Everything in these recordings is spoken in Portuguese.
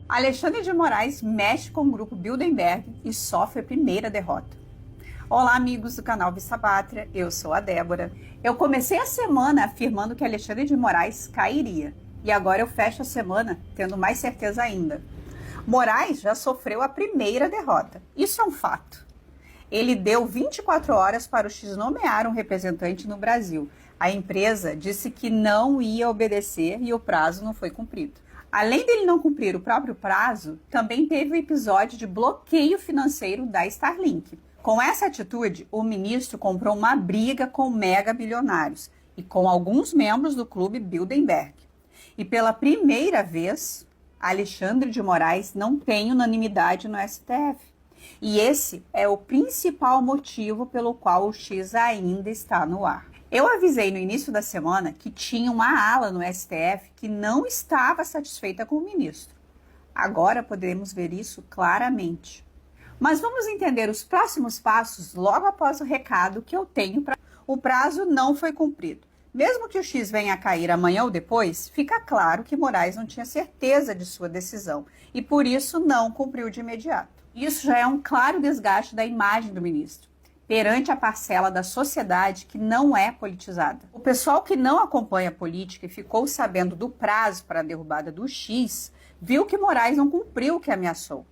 Alexandre de Moraes mexe com o grupo Bilderberg e sofre a primeira derrota. Olá, amigos do canal Vista Pátria, eu sou a Débora. Eu comecei a semana afirmando que Alexandre de Moraes cairia, e agora eu fecho a semana tendo mais certeza ainda. Moraes já sofreu a primeira derrota, isso é um fato. Ele deu 24 horas para o X nomear um representante no Brasil. A empresa disse que não ia obedecer e o prazo não foi cumprido. Além dele não cumprir o próprio prazo, também teve o episódio de bloqueio financeiro da Starlink. Com essa atitude, o ministro comprou uma briga com mega bilionários e com alguns membros do clube Bilderberg. E pela primeira vez, Alexandre de Moraes não tem unanimidade no STF. E esse é o principal motivo pelo qual o X ainda está no ar. Eu avisei no início da semana que tinha uma ala no STF que não estava satisfeita com o ministro. Agora podemos ver isso claramente. Mas vamos entender os próximos passos logo após o recado que eu tenho para... O prazo não foi cumprido. Mesmo que o X venha a cair amanhã ou depois, fica claro que Moraes não tinha certeza de sua decisão e por isso não cumpriu de imediato. Isso já é um claro desgaste da imagem do ministro perante a parcela da sociedade que não é politizada. O pessoal que não acompanha a política e ficou sabendo do prazo para a derrubada do X, viu que Moraes não cumpriu o que ameaçou.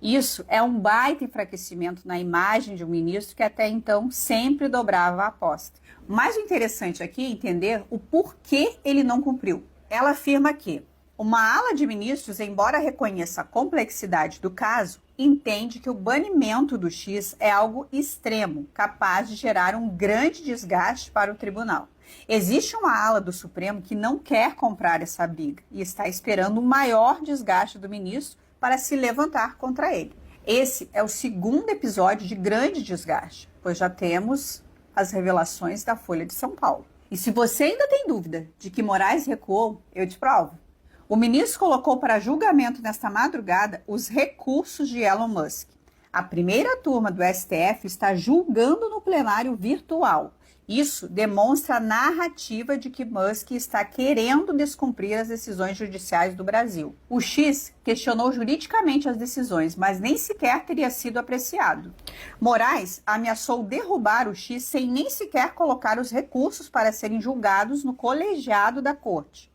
Isso é um baita enfraquecimento na imagem de um ministro que até então sempre dobrava a aposta. Mas o interessante aqui é entender o porquê ele não cumpriu. Ela afirma que uma ala de ministros, embora reconheça a complexidade do caso, entende que o banimento do X é algo extremo, capaz de gerar um grande desgaste para o tribunal. Existe uma ala do Supremo que não quer comprar essa briga e está esperando um maior desgaste do ministro para se levantar contra ele. Esse é o segundo episódio de grande desgaste, pois já temos as revelações da Folha de São Paulo. E se você ainda tem dúvida de que Moraes recuou, eu te provo. O ministro colocou para julgamento nesta madrugada os recursos de Elon Musk. A primeira turma do STF está julgando no plenário virtual. Isso demonstra a narrativa de que Musk está querendo descumprir as decisões judiciais do Brasil. O X questionou juridicamente as decisões, mas nem sequer teria sido apreciado. Moraes ameaçou derrubar o X sem nem sequer colocar os recursos para serem julgados no colegiado da corte.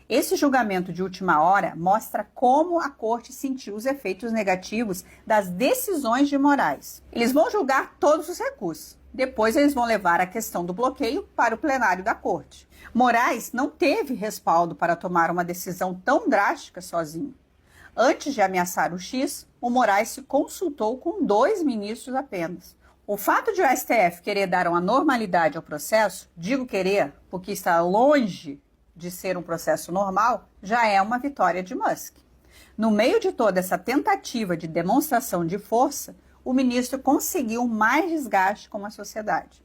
Esse julgamento de última hora mostra como a corte sentiu os efeitos negativos das decisões de Moraes. Eles vão julgar todos os recursos. Depois eles vão levar a questão do bloqueio para o plenário da corte. Moraes não teve respaldo para tomar uma decisão tão drástica sozinho. Antes de ameaçar o X, o Moraes se consultou com 2 ministros apenas. O fato de o STF querer dar uma normalidade ao processo, digo querer porque está longe de ser um processo normal, já é uma vitória de Musk. No meio de toda essa tentativa de demonstração de força, o ministro conseguiu mais desgaste com a sociedade.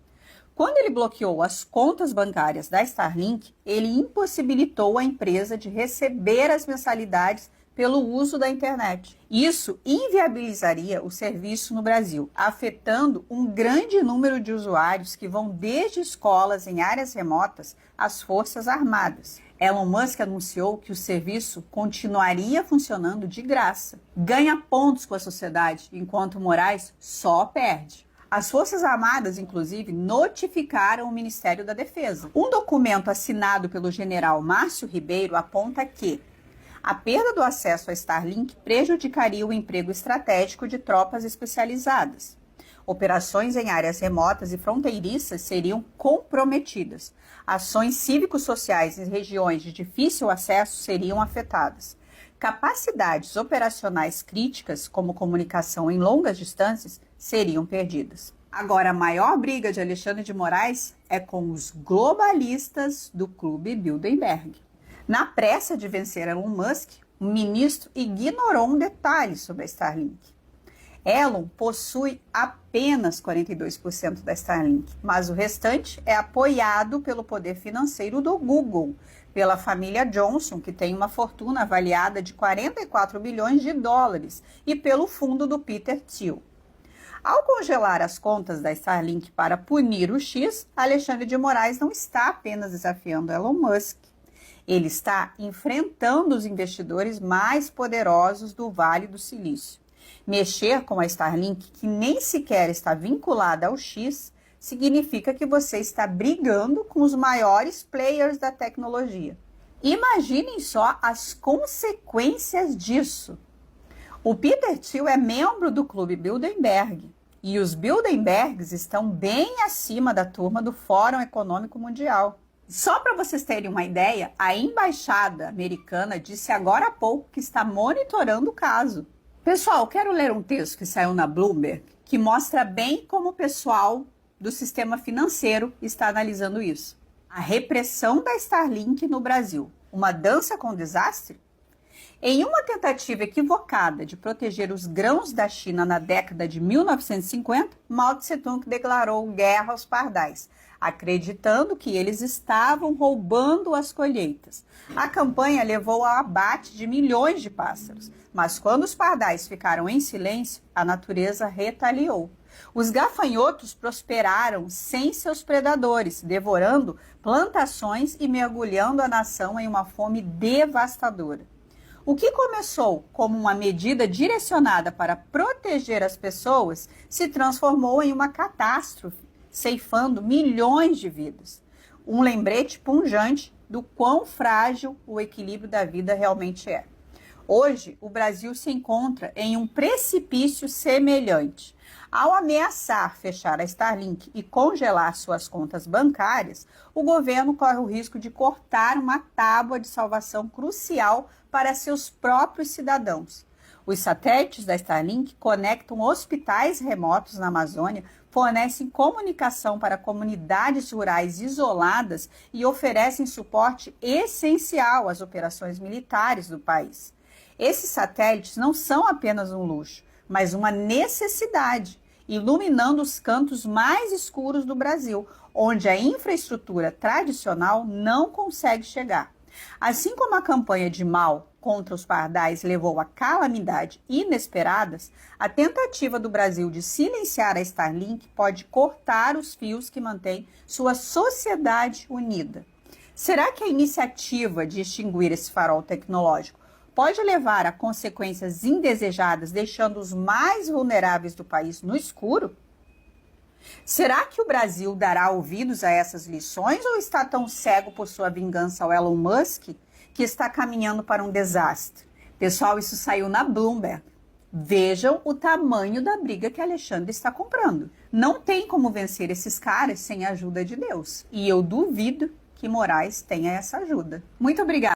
Quando ele bloqueou as contas bancárias da Starlink, ele impossibilitou a empresa de receber as mensalidades pelo uso da internet. Isso inviabilizaria o serviço no Brasil, afetando um grande número de usuários que vão desde escolas em áreas remotas às Forças Armadas. Elon Musk anunciou que o serviço continuaria funcionando de graça. Ganha pontos com a sociedade, enquanto Moraes só perde. As Forças Armadas, inclusive, notificaram o Ministério da Defesa. Um documento assinado pelo general Márcio Ribeiro aponta que a perda do acesso à Starlink prejudicaria o emprego estratégico de tropas especializadas. Operações em áreas remotas e fronteiriças seriam comprometidas. Ações cívico-sociais em regiões de difícil acesso seriam afetadas. Capacidades operacionais críticas, como comunicação em longas distâncias, seriam perdidas. Agora, a maior briga de Alexandre de Moraes é com os globalistas do clube Bilderberg. Na pressa de vencer Elon Musk, o ministro ignorou um detalhe sobre a Starlink. Elon possui apenas 42% da Starlink, mas o restante é apoiado pelo poder financeiro do Google, pela família Johnson, que tem uma fortuna avaliada de 44 bilhões de dólares, e pelo fundo do Peter Thiel. Ao congelar as contas da Starlink para punir o X, Alexandre de Moraes não está apenas desafiando Elon Musk. Ele está enfrentando os investidores mais poderosos do Vale do Silício. Mexer com a Starlink, que nem sequer está vinculada ao X, significa que você está brigando com os maiores players da tecnologia. Imaginem só as consequências disso. O Peter Thiel é membro do Clube Bilderberg e os Bilderbergs estão bem acima da turma do Fórum Econômico Mundial. Só para vocês terem uma ideia, a embaixada americana disse agora há pouco que está monitorando o caso. Pessoal, quero ler um texto que saiu na Bloomberg que mostra bem como o pessoal do sistema financeiro está analisando isso. A repressão da Starlink no Brasil, uma dança com desastre? Em uma tentativa equivocada de proteger os grãos da China na década de 1950, Mao Tse-tung declarou guerra aos pardais, acreditando que eles estavam roubando as colheitas. A campanha levou ao abate de milhões de pássaros, mas quando os pardais ficaram em silêncio, a natureza retaliou. Os gafanhotos prosperaram sem seus predadores, devorando plantações e mergulhando a nação em uma fome devastadora. O que começou como uma medida direcionada para proteger as pessoas se transformou em uma catástrofe, ceifando milhões de vidas. Um lembrete pungente do quão frágil o equilíbrio da vida realmente é. Hoje, o Brasil se encontra em um precipício semelhante. Ao ameaçar fechar a Starlink e congelar suas contas bancárias, o governo corre o risco de cortar uma tábua de salvação crucial para seus próprios cidadãos. Os satélites da Starlink conectam hospitais remotos na Amazônia, fornecem comunicação para comunidades rurais isoladas e oferecem suporte essencial às operações militares do país. Esses satélites não são apenas um luxo, mas uma necessidade, iluminando os cantos mais escuros do Brasil, onde a infraestrutura tradicional não consegue chegar. Assim como a campanha de Mao contra os pardais levou a calamidades inesperadas, a tentativa do Brasil de silenciar a Starlink pode cortar os fios que mantêm sua sociedade unida. Será que a iniciativa de extinguir esse farol tecnológico pode levar a consequências indesejadas, deixando os mais vulneráveis do país no escuro? Será que o Brasil dará ouvidos a essas lições ou está tão cego por sua vingança ao Elon Musk que está caminhando para um desastre? Pessoal, isso saiu na Bloomberg. Vejam o tamanho da briga que Alexandre está comprando. Não tem como vencer esses caras sem a ajuda de Deus. E eu duvido que Moraes tenha essa ajuda. Muito obrigada.